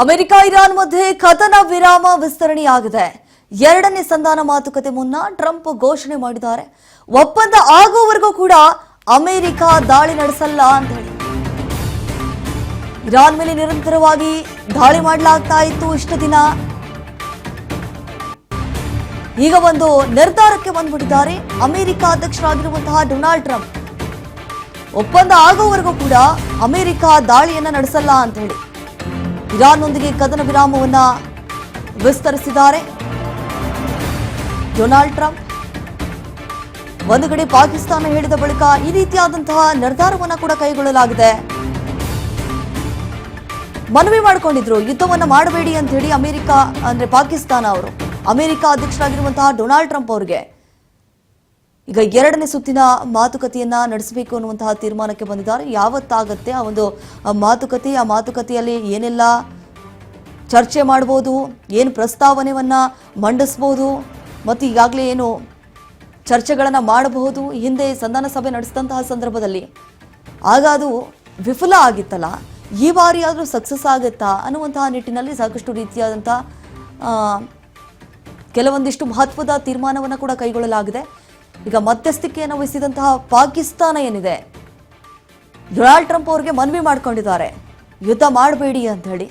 America Iran ಮಧ್ಯೆ ಕದನ ವಿರಾಮ ವಿಸ್ತರಣೆಯಾಗಿದೆ. ಎರಡನೇ ಸಂಧಾನ ಮಾತುಕತೆ ಮುನ್ನ ಟ್ರಂಪ್ ಘೋಷಣೆ ಮಾಡಿದ್ದಾರೆ. ಒಪ್ಪಂದ ಆಗುವವರೆಗೂ ಕೂಡ ಅಮೆರಿಕ ದಾಳಿ ನಡೆಸಲ್ಲ ಅಂತ ಹೇಳಿ. ಇರಾನ್ ಮೇಲೆ ನಿರಂತರವಾಗಿ ದಾಳಿ ಮಾಡಲಾಗ್ತಾ ಇತ್ತು ಇಷ್ಟು ದಿನ. ಈಗ ಒಂದು ನಿರ್ಧಾರಕ್ಕೆ ಬಂದ್ಬಿಟ್ಟಿದ್ದಾರೆ ಅಮೆರಿಕ ಅಧ್ಯಕ್ಷರಾಗಿರುವಂತಹ ಡೊನಾಲ್ಡ್ ಟ್ರಂಪ್. ಒಪ್ಪಂದ ಆಗುವವರೆಗೂ ಕೂಡ ಅಮೆರಿಕ ದಾಳಿಯನ್ನ ನಡೆಸಲ್ಲ ಅಂತ ಹೇಳಿ ಇರಾನ್ನೊಂದಿಗೆ ಕದನ ವಿರಾಮವನ್ನ ವಿಸ್ತರಿಸಿದ್ದಾರೆ ಡೊನಾಲ್ಡ್ ಟ್ರಂಪ್. ಒಂದು ಕಡೆ ಪಾಕಿಸ್ತಾನ ಹೇಳಿದ ಬಳಿಕ ಈ ರೀತಿಯಾದಂತಹ ನಿರ್ಧಾರವನ್ನ ಕೂಡ ಕೈಗೊಳ್ಳಲಾಗಿದೆ. ಮನವಿ ಮಾಡಿಕೊಂಡಿದ್ರು ಯುದ್ಧವನ್ನ ಮಾಡಬೇಡಿ ಅಂತ ಹೇಳಿ ಅಮೆರಿಕ ಅಂದ್ರೆ ಪಾಕಿಸ್ತಾನ ಅವರು ಅಮೆರಿಕ ಅಧ್ಯಕ್ಷರಾಗಿರುವಂತಹ ಡೊನಾಲ್ಡ್ ಟ್ರಂಪ್ ಅವರಿಗೆ ಈಗ ಎರಡನೇ ಸುತ್ತಿನ ಮಾತುಕತೆಯನ್ನ ನಡೆಸಬೇಕು ಅನ್ನುವಂತಹ ತೀರ್ಮಾನಕ್ಕೆ ಬಂದಿದ್ದಾರೆ. ಯಾವತ್ತಾಗತ್ತೆ ಆ ಒಂದು ಮಾತುಕತೆ, ಆ ಮಾತುಕತೆಯಲ್ಲಿ ಏನೆಲ್ಲ ಚರ್ಚೆ ಮಾಡಬಹುದು, ಏನು ಪ್ರಸ್ತಾವನೆಯನ್ನ ಮಂಡಿಸಬಹುದು, ಮತ್ತು ಈಗಾಗಲೇ ಏನು ಚರ್ಚೆಗಳನ್ನು ಮಾಡಬಹುದು. ಹಿಂದೆ ಸಂಧಾನ ಸಭೆ ನಡೆಸಿದಂತಹ ಸಂದರ್ಭದಲ್ಲಿ ಆಗ ಅದು ವಿಫಲ ಆಗಿತ್ತಲ್ಲ, ಈ ಬಾರಿ ಆದರೂ ಸಕ್ಸಸ್ ಆಗುತ್ತಾ ಅನ್ನುವಂತಹ ನಿಟ್ಟಿನಲ್ಲಿ ಸಾಕಷ್ಟು ರೀತಿಯಾದಂಥ ಕೆಲವೊಂದಿಷ್ಟು ಮಹತ್ವದ ತೀರ್ಮಾನವನ್ನು ಕೂಡ ಕೈಗೊಳ್ಳಲಾಗಿದೆ. ಈಗ ಮಧ್ಯಸ್ಥಿಕೆಯನ್ನು ವಹಿಸಿದಂತಹ ಪಾಕಿಸ್ತಾನ ಏನಿದೆ, ಡೊನಾಲ್ಡ್ ಟ್ರಂಪ್ ಅವರಿಗೆ ಮನವಿ ಮಾಡಿಕೊಂಡಿದ್ದಾರೆ ಯುದ್ಧ ಮಾಡಬೇಡಿ ಅಂತ ಹೇಳಿ.